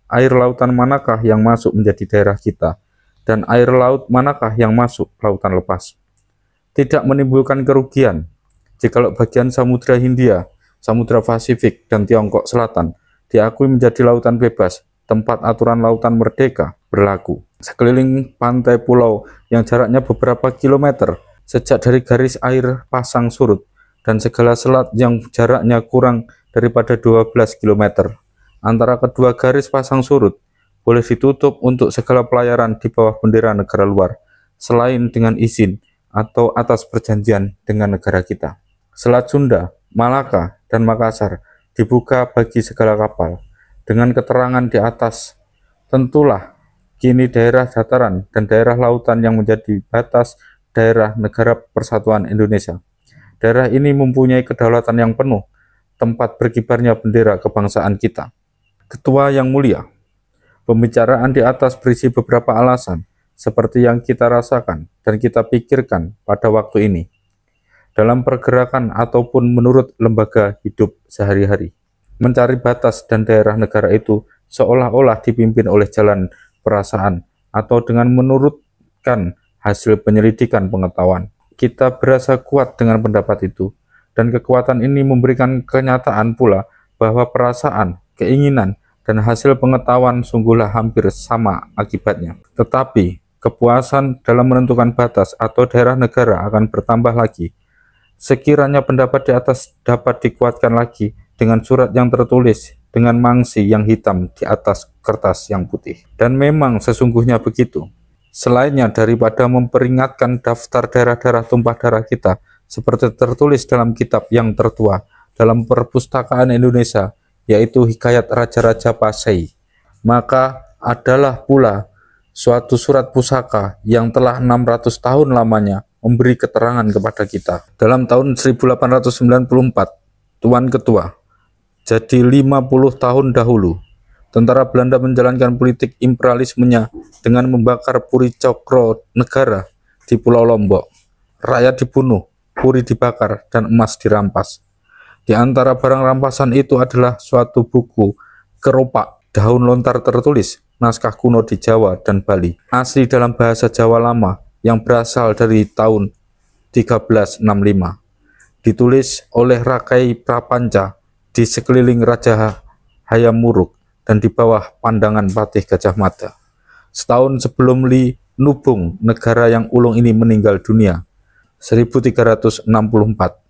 air lautan manakah yang masuk menjadi daerah kita, dan air laut manakah yang masuk lautan lepas. Tidak menimbulkan kerugian jikalau bagian Samudra Hindia, Samudra Pasifik, dan Tiongkok Selatan diakui menjadi lautan bebas, tempat aturan lautan merdeka berlaku. Sekeliling pantai pulau yang jaraknya beberapa kilometer, sejak dari garis air pasang surut, dan segala selat yang jaraknya kurang daripada 12 km antara kedua garis pasang surut, boleh ditutup untuk segala pelayaran di bawah bendera negara luar, selain dengan izin atau atas perjanjian dengan negara kita. Selat Sunda, Malaka, dan Makassar dibuka bagi segala kapal. Dengan keterangan di atas, tentulah kini daerah dataran dan daerah lautan yang menjadi batas daerah Negara Persatuan Indonesia. Daerah ini mempunyai kedaulatan yang penuh, tempat berkibarnya bendera kebangsaan kita. Ketua yang mulia, pembicaraan di atas berisi beberapa alasan, seperti yang kita rasakan dan kita pikirkan pada waktu ini, dalam pergerakan ataupun menurut lembaga hidup sehari-hari. Mencari batas dan daerah negara itu seolah-olah dipimpin oleh jalan perasaan atau dengan menurutkan hasil penyelidikan pengetahuan. Kita berasa kuat dengan pendapat itu, dan kekuatan ini memberikan kenyataan pula bahwa perasaan, keinginan, dan hasil pengetahuan sungguhlah hampir sama akibatnya. Tetapi, kepuasan dalam menentukan batas atau daerah negara akan bertambah lagi. Sekiranya pendapat di atas dapat dikuatkan lagi dengan surat yang tertulis dengan mangsi yang hitam di atas kertas yang putih. Dan memang sesungguhnya begitu. Selainnya daripada memperingatkan daftar daerah-daerah tumpah darah kita, seperti tertulis dalam kitab yang tertua dalam perpustakaan Indonesia, yaitu Hikayat Raja-Raja Pasai, maka adalah pula suatu surat pusaka yang telah 600 tahun lamanya memberi keterangan kepada kita. Dalam tahun 1894, Tuan Ketua, jadi 50 tahun dahulu, tentara Belanda menjalankan politik imperialismenya dengan membakar puri cokro negara di Pulau Lombok. Rakyat dibunuh, puri dibakar, dan emas dirampas. Di antara barang rampasan itu adalah suatu buku keropak daun lontar tertulis naskah kuno di Jawa dan Bali, asli dalam bahasa Jawa lama yang berasal dari tahun 1365. Ditulis oleh Rakai Prapanca di sekeliling Raja Hayam Wuruk dan di bawah pandangan Patih Gajah Mada. Setahun sebelum Li Nubung, negara yang ulung ini meninggal dunia, 1364.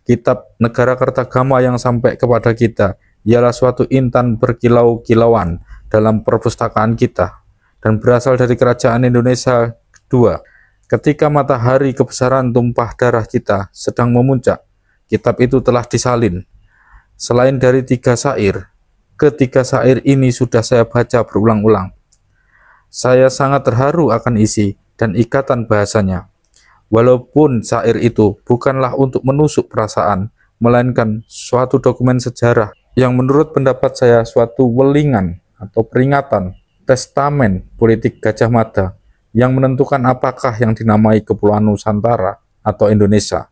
Kitab Negara Kertagama yang sampai kepada kita ialah suatu intan berkilau-kilauan dalam perpustakaan kita, dan berasal dari Kerajaan Indonesia II. Ketika matahari kebesaran tumpah darah kita sedang memuncak, kitab itu telah disalin. Selain dari 3 syair, ketiga syair ini sudah saya baca berulang-ulang. Saya sangat terharu akan isi dan ikatan bahasanya. Walaupun syair itu bukanlah untuk menusuk perasaan, melainkan suatu dokumen sejarah yang menurut pendapat saya suatu welingan atau peringatan, testamen politik Gajah Mada yang menentukan apakah yang dinamai Kepulauan Nusantara atau Indonesia.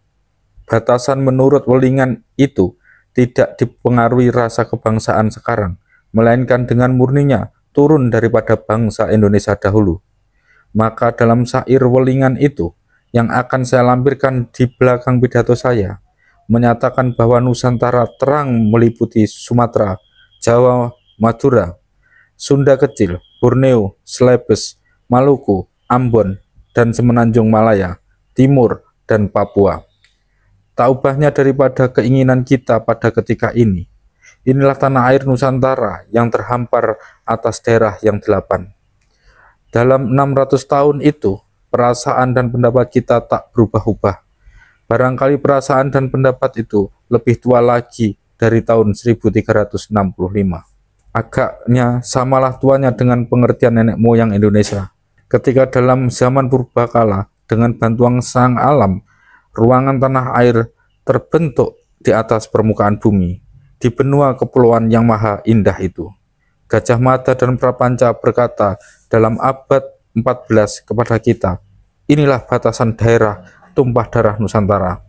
Batasan menurut welingan itu tidak dipengaruhi rasa kebangsaan sekarang, melainkan dengan murninya turun daripada bangsa Indonesia dahulu. Maka dalam syair welingan itu, yang akan saya lampirkan di belakang pidato saya, menyatakan bahwa Nusantara terang meliputi Sumatera, Jawa, Madura, Sunda Kecil, Borneo, Celebes, Maluku, Ambon, dan Semenanjung Malaya, Timur, dan Papua. Tak ubahnya daripada keinginan kita pada ketika ini, inilah tanah air Nusantara yang terhampar atas daerah yang 8. Dalam 600 tahun itu, perasaan dan pendapat kita tak berubah-ubah. Barangkali perasaan dan pendapat itu lebih tua lagi dari tahun 1365. Agaknya samalah tuanya dengan pengertian nenek moyang Indonesia. Ketika dalam zaman purbakala, dengan bantuan sang alam, ruangan tanah air terbentuk di atas permukaan bumi, di benua kepulauan yang maha indah itu. Gajah Mada dan Prapanca berkata dalam abad 14 kepada kita, inilah batasan daerah tumpah darah Nusantara.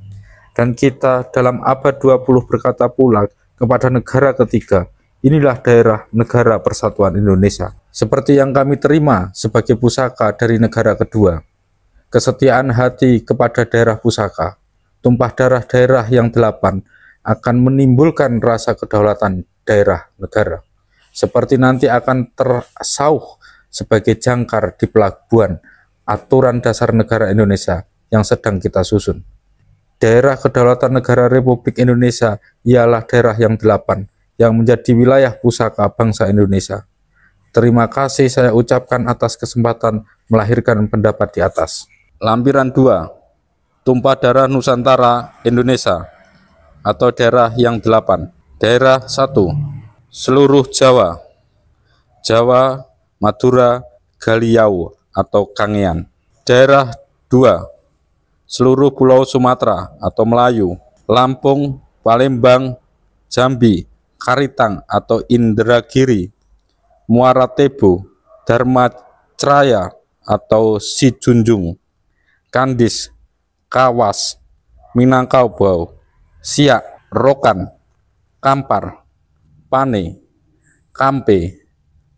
Dan kita dalam abad 20 berkata pula kepada negara ketiga, Inilah daerah negara persatuan Indonesia. Seperti yang kami terima sebagai pusaka dari negara kedua. Kesetiaan hati kepada daerah pusaka, tumpah darah daerah yang 8 akan menimbulkan rasa kedaulatan daerah negara. Seperti nanti akan tersauh sebagai jangkar di pelabuhan aturan dasar negara Indonesia yang sedang kita susun. Daerah kedaulatan negara Republik Indonesia ialah daerah yang 8 yang menjadi wilayah pusaka bangsa Indonesia. Terima kasih saya ucapkan atas kesempatan melahirkan pendapat di atas. Lampiran 2, tumpah darah Nusantara Indonesia atau daerah yang 8. Daerah 1, seluruh Jawa, Jawa, Madura, Galiau atau Kangean. Daerah 2, seluruh Pulau Sumatera atau Melayu, Lampung, Palembang, Jambi, Karitang atau Indragiri, Muara Tebu, Dharmacraya atau Sijunjung, Kandis, Kawas, Minangkabau, Siak, Rokan, Kampar, Pane, Kampe,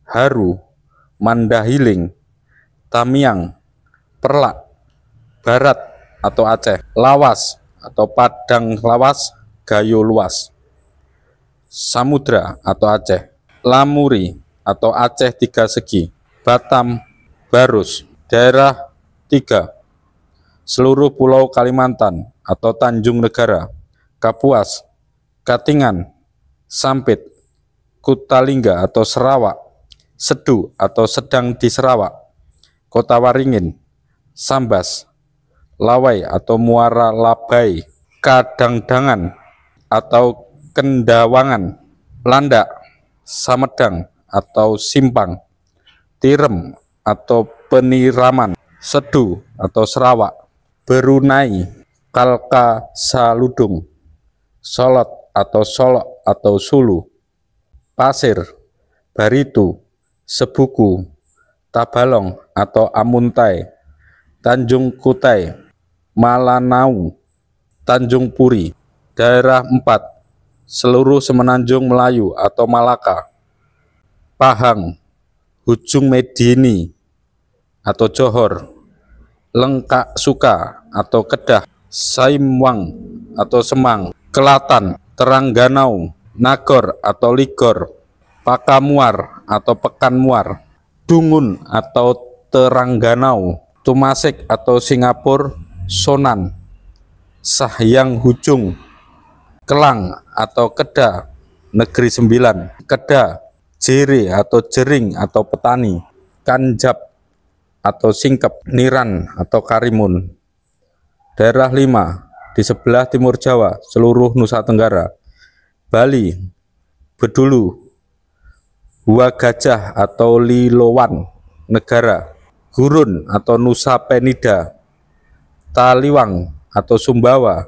Haru, Mandahiling, Tamiang, Perlak, Barat atau Aceh, Lawas atau Padang Lawas, Gayo Luas, Samudra atau Aceh, Lamuri atau Aceh Tiga Segi, Batam, Barus. Daerah 3, seluruh Pulau Kalimantan atau Tanjung Negara, Kapuas, Katingan, Sampit, Kutalingga atau Sarawak, Sedu atau Sedang di Sarawak, Kota Waringin, Sambas, Lawai atau Muara Labai, Kadangdangan atau Kendawangan, Landak, Samedang atau Simpang, Tirem atau Peniraman, Sedu atau Sarawak, Berunai, Kalka Saludung, Solot atau Solok atau Sulu, Pasir, Baritu, Sebuku, Tabalong atau Amuntai, Tanjung Kutai, Malanau, Tanjung Puri. Daerah 4, seluruh Semenanjung Melayu atau Malaka, Pahang, Ujung Medini atau Johor, Lengkak Suka atau Kedah, Saimwang atau Semang, Kelatan, Terangganau, Nagor atau Ligor, Pakamuar atau Pekanmuar, Dungun atau Terangganau, Tumasik atau Singapura, Sonan, Sahyang Hujung, Kelang atau Kedah, Negeri Sembilan, Kedah, Jere atau Jering atau Petani, Kanjab atau Singkep, Niran atau Karimun. Daerah 5, di sebelah timur Jawa, seluruh Nusa Tenggara, Bali, Bedulu, Hua Gajah atau Lilowan Negara, Gurun atau Nusa Penida, Taliwang atau Sumbawa,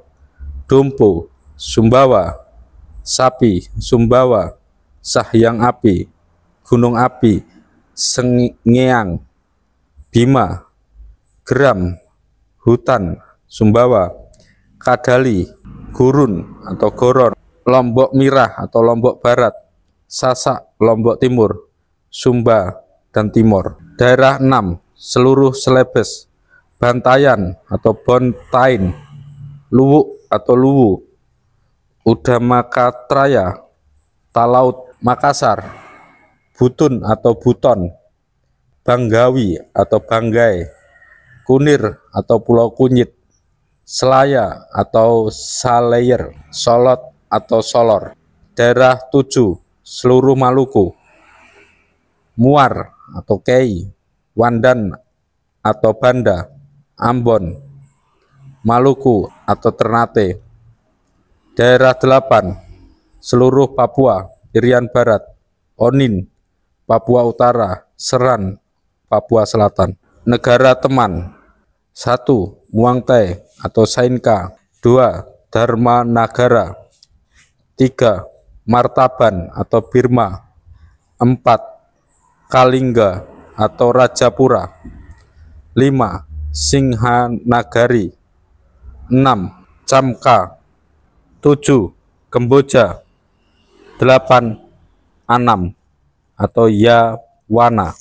Dompo, Sumbawa, Sapi, Sumbawa, Sahyang Api, Gunung Api, Sengeang, Bima, Geram, Hutan, Sumbawa, Kadali, Gurun atau Goron, Lombok Mirah atau Lombok Barat, Sasak, Lombok Timur, Sumba, dan Timor. Daerah 6, seluruh Celebes, Bantayan atau Bontain, Luwuk atau Luwu, Udamakatraya, Talaut, Makassar, Butun atau Buton, Banggawi atau Banggai, Kunir atau Pulau Kunyit, Selaya atau Salayer, Solot atau Solor. Daerah 7, seluruh Maluku, Muar atau Kei, Wandan atau Banda, Ambon, Maluku atau Ternate. Daerah 8, seluruh Papua, Irian Barat, Onin, Papua Utara, Seran, Papua Selatan. Negara teman: 1. Muang Thai atau Sainka, 2. Dharma Nagara, 3. Martaban atau Birma, 4. Kalingga atau Rajapura, 5. Singhanagari, 6. Chamka, 7. Kamboja, 8. Anam atau Yawana.